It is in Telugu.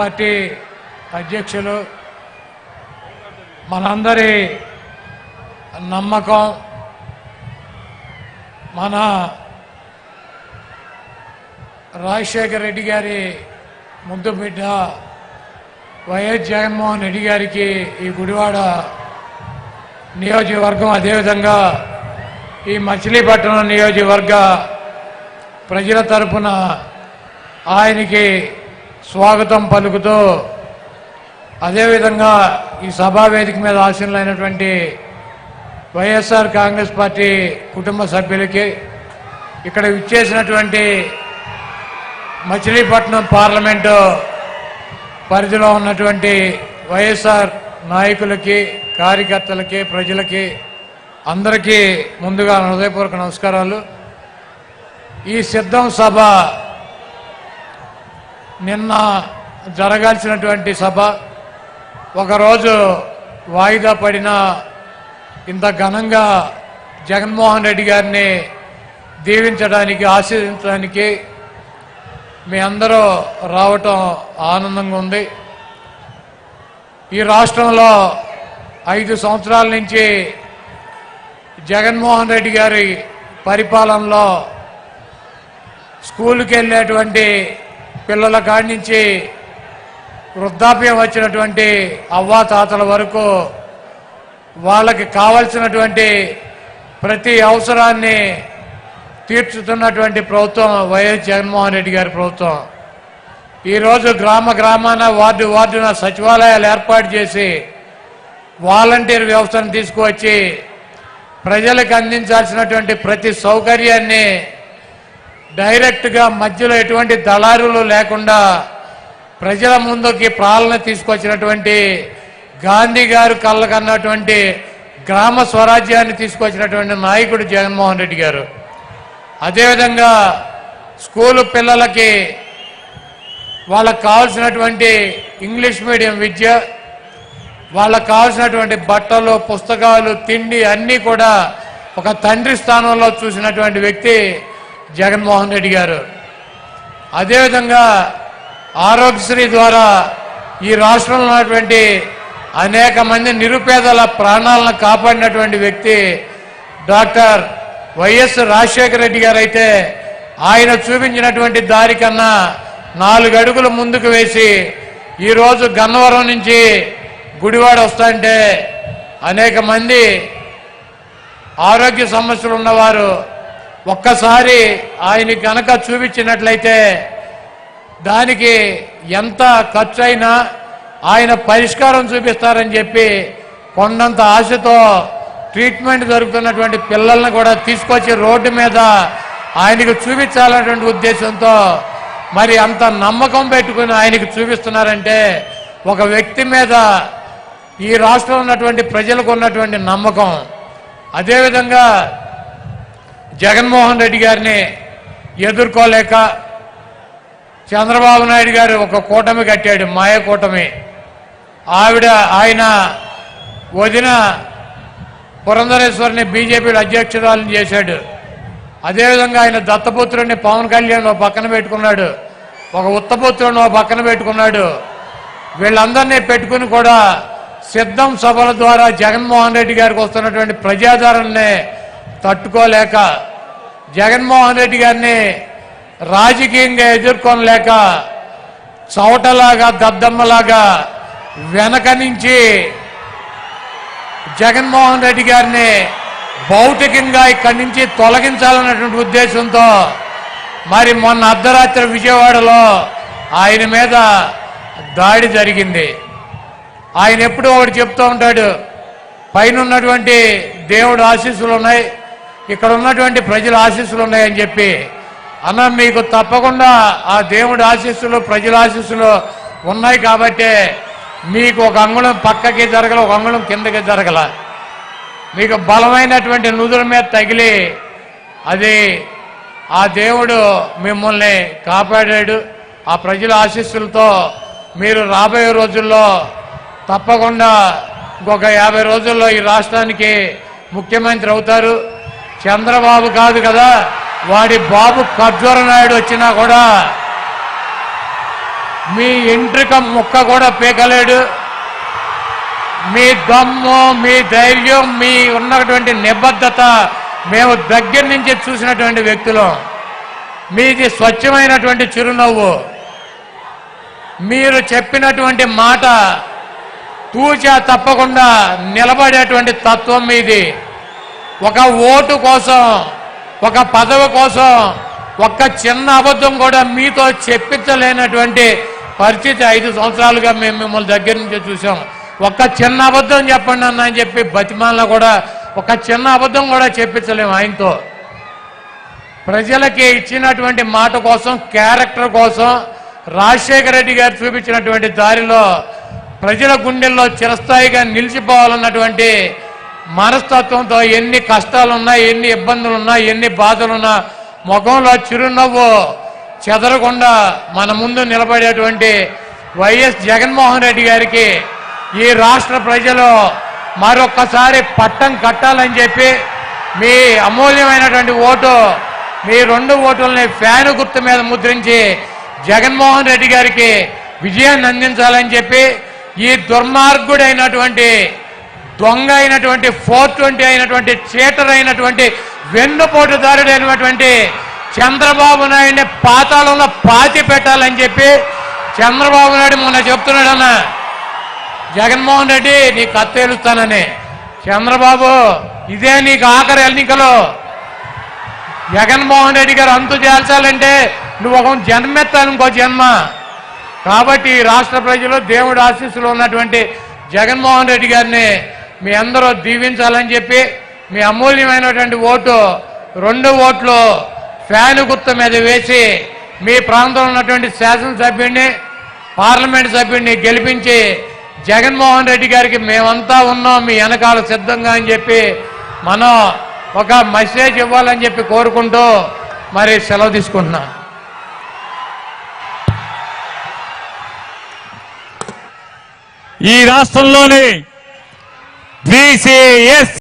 పార్టీ అధ్యక్షులు మనందరి నమ్మకం మన రాజశేఖర రెడ్డి గారి ముద్దు బిడ్డ వైఎస్ జగన్మోహన్ రెడ్డి గారికి ఈ గుడివాడ నియోజకవర్గం అదేవిధంగా ఈ మచిలీపట్నం నియోజకవర్గ ప్రజల తరపున ఆయనకి స్వాగతం పలుకుతూ అదేవిధంగా ఈ సభా వేదిక మీద ఆసీనులైనటువంటి వైఎస్ఆర్ కాంగ్రెస్ పార్టీ కుటుంబ సభ్యులకి ఇక్కడ విచ్చేసినటువంటి మచిలీపట్నం పార్లమెంటు పరిధిలో ఉన్నటువంటి వైఎస్ఆర్ నాయకులకి కార్యకర్తలకి ప్రజలకి అందరికీ ముందుగా హృదయపూర్వక నమస్కారాలు. ఈ సిద్ధం సభ నిన్న జరగాల్సినటువంటి సభ ఒకరోజు వాయిదా పడిన ఇంత ఘనంగా జగన్మోహన్ రెడ్డి గారిని దీవించడానికి ఆశీర్వదించడానికి మీ అందరూ రావటం ఆనందంగా ఉంది. ఈ రాష్ట్రంలో 5 సంవత్సరాల నుంచి జగన్మోహన్ రెడ్డి గారి పరిపాలనలో స్కూల్కి వెళ్ళేటువంటి పిల్లల కాడి నుంచి వృద్ధాప్యం వచ్చినటువంటి అవ్వాతాతల వరకు వాళ్ళకి కావలసినటువంటి ప్రతి అవసరాన్ని తీర్చుతున్నటువంటి ప్రభుత్వం వైఎస్ జగన్మోహన్ రెడ్డి గారి ప్రభుత్వం. ఈరోజు గ్రామాన వార్డున సచివాలయాలు ఏర్పాటు చేసి వాలంటీర్ వ్యవస్థను తీసుకువచ్చి ప్రజలకు అందించాల్సినటువంటి ప్రతి సౌకర్యాన్ని డైరెక్ట్గా మధ్యలో ఎటువంటి దళారులు లేకుండా ప్రజల ముందుకి పాలన తీసుకొచ్చినటువంటి గాంధీ గారు కళ్ళకన్నటువంటి గ్రామ స్వరాజ్యాన్ని తీసుకొచ్చినటువంటి నాయకుడు జగన్మోహన్ రెడ్డి గారు. అదేవిధంగా స్కూలు పిల్లలకి వాళ్ళకు కావాల్సినటువంటి ఇంగ్లీష్ మీడియం విద్య, వాళ్ళకు కావాల్సినటువంటి బట్టలు, పుస్తకాలు, తిండి అన్నీ కూడా ఒక తండ్రి స్థానంలో చూసినటువంటి వ్యక్తి జగన్మోహన్ రెడ్డి గారు. అదేవిధంగా ఆరోగ్యశ్రీ ద్వారా ఈ రాష్ట్రంలో ఉన్నటువంటి అనేక మంది నిరుపేదల ప్రాణాలను కాపాడినటువంటి వ్యక్తి డాక్టర్ వైఎస్ రాజశేఖర రెడ్డి గారు అయితే ఆయన చూపించినటువంటి దారి కన్నా 4 అడుగులు ముందుకు వేసి ఈరోజు గన్నవరం నుంచి గుడివాడ వస్తుంటే అనేక మంది ఆరోగ్య సమస్యలు ఉన్నవారు ఒక్కసారి ఆయన కనుక చూపించినట్లయితే దానికి ఎంత ఖర్చు అయినా ఆయన పరిష్కారం చూపిస్తారని చెప్పి కొండంత ఆశతో ట్రీట్మెంట్ జరుగుతున్నటువంటి పిల్లల్ని కూడా తీసుకొచ్చి రోడ్డు మీద ఆయనకు చూపించాలన్నటువంటి ఉద్దేశంతో మరి అంత నమ్మకం పెట్టుకుని ఆయనకు చూపిస్తున్నారంటే ఒక వ్యక్తి మీద ఈ రాష్ట్రంలో ఉన్నటువంటి ప్రజలకు ఉన్నటువంటి నమ్మకం. అదేవిధంగా జగన్మోహన్ రెడ్డి గారిని ఎదుర్కోలేక చంద్రబాబు నాయుడు గారు ఒక కూటమి కట్టాడు, మాయ కూటమి. ఆయన వదిన పురంధరేశ్వరిని బీజేపీ అధ్యక్షురాలను చేశాడు. అదేవిధంగా ఆయన దత్తపుత్రుడిని పవన్ కళ్యాణ్ ఒక పక్కన పెట్టుకున్నాడు, ఒక ఉత్తపుత్రుడిని ఒక పక్కన పెట్టుకున్నాడు. వీళ్ళందరినీ పెట్టుకుని కూడా సిద్ధం సభల ద్వారా జగన్మోహన్ రెడ్డి గారికి వస్తున్నటువంటి ప్రజాదరణని తట్టుకోలేక జగన్మోహన్ రెడ్డి గారిని రాజకీయంగా ఎదుర్కొనలేక చౌటలాగా దద్దమ్మలాగా వెనక నుంచి జగన్మోహన్ రెడ్డి గారిని భౌతికంగా ఇక్కడి నుంచి తొలగించాలన్నటువంటి ఉద్దేశంతో మరి మొన్న అర్ధరాత్రి విజయవాడలో ఆయన మీద దాడి జరిగింది. ఆయన ఎప్పుడూ ఒకటి చెప్తూ ఉంటాడు, పైన ఉన్నటువంటి దేవుడు ఆశీస్సులు ఉన్నాయి, ఇక్కడ ఉన్నటువంటి ప్రజల ఆశీస్సులు ఉన్నాయని చెప్పి. అన్న మీకు తప్పకుండా ఆ దేవుడి ఆశీస్సులు ప్రజల ఆశీస్సులు ఉన్నాయి కాబట్టి మీకు ఒక అంగుళం పక్కకి జరగల, ఒక అంగుళం కిందకి జరగల. మీకు బలమైనటువంటి నుదురు మీద తగిలి అది ఆ దేవుడు మిమ్మల్ని కాపాడాడు. ఆ ప్రజల ఆశీస్సులతో మీరు రాబోయే రోజుల్లో తప్పకుండా ఇంకొక 50 రోజుల్లో ఈ రాష్ట్రానికి ముఖ్యమంత్రి అవుతారు. చంద్రబాబు కాదు కదా, వాడి బాబు ఖర్జూర నాయుడు వచ్చినా కూడా మీ ఎంట్రిక ముక్క కూడా పీకలేడు. మీ దమ్ము, మీ ధైర్యం, మీ ఉన్నటువంటి నిబద్ధత మేము దగ్గర నుంచి చూసినటువంటి వ్యక్తులం. మీది స్వచ్ఛమైనటువంటి చిరునవ్వు. మీరు చెప్పినటువంటి మాట తూచా తప్పకుండా నిలబడేటువంటి తత్వం మీది. ఒక ఓటు కోసం, ఒక పదవి కోసం ఒక్క చిన్న అబద్ధం కూడా మీతో చెప్పించలేనటువంటి పరిస్థితి 5 సంవత్సరాలుగా మేము మిమ్మల్ని దగ్గర నుంచి చూసాం. ఒక్క చిన్న అబద్ధం చెప్పండి అన్న అని చెప్పి బతిమాలను కూడా ఒక చిన్న అబద్ధం కూడా చెప్పించలేము ఆయనతో. ప్రజలకి ఇచ్చినటువంటి మాట కోసం, క్యారెక్టర్ కోసం రాజశేఖర రెడ్డి గారు చూపించినటువంటి దారిలో ప్రజల గుండెల్లో చిరస్థాయిగా నిలిచిపోవాలన్నటువంటి మనస్తత్వంతో ఎన్ని కష్టాలున్నా, ఎన్ని ఇబ్బందులున్నా, ఎన్ని బాధలున్నా ముఖంలో చిరునవ్వు చెదరకుండా మన ముందు నిలబడేటువంటి వైఎస్ జగన్మోహన్ రెడ్డి గారికి ఈ రాష్ట్ర ప్రజలు మరొక్కసారి పట్టం కట్టాలని చెప్పి మీ అమూల్యమైనటువంటి ఓటు, మీ 2 ఓటుల్ని ఫ్యాను గుర్తు మీద ముద్రించి జగన్మోహన్ రెడ్డి గారికి విజయాన్ని అందించాలని చెప్పి ఈ దుర్మార్గుడైనటువంటి, దొంగ అయినటువంటి, 420 అయినటువంటి, చీటర్ అయినటువంటి, వెన్నుపోటుదారుడైనటువంటి చంద్రబాబు నాయుడిని పాతాళంలో పాతి పెట్టాలని చెప్పి చంద్రబాబు నాయుడు మొన్న చెప్తున్నాడన్న, జగన్మోహన్ రెడ్డి నీకు కత్తేలుస్తానని. చంద్రబాబు ఇదే నీకు ఆఖరి ఎన్నికలు. జగన్మోహన్ రెడ్డి గారు అంతు చేల్చాలంటే నువ్వు ఒక జన్మెత్తాను, ఇంకో జన్మ. కాబట్టి రాష్ట్ర ప్రజలు దేవుడి ఆశీస్సులు ఉన్నటువంటి జగన్మోహన్ రెడ్డి గారిని మీ అందరూ దీవించాలని చెప్పి మీ అమూల్యమైనటువంటి ఓటు, 2 ఓట్లు ఫ్యాను గుర్తు మీద వేసి మీ ప్రాంతంలో ఉన్నటువంటి శాసనసభ్యుడిని, పార్లమెంట్ సభ్యుడిని గెలిపించి జగన్మోహన్ రెడ్డి గారికి మేమంతా ఉన్నాం మీ వెనకాల సిద్ధంగా అని చెప్పి మనం ఒక మెసేజ్ ఇవ్వాలని చెప్పి కోరుకుంటూ మరి సెలవు తీసుకుంటున్నాం. ఈ రాష్ట్రంలోని బీసీ,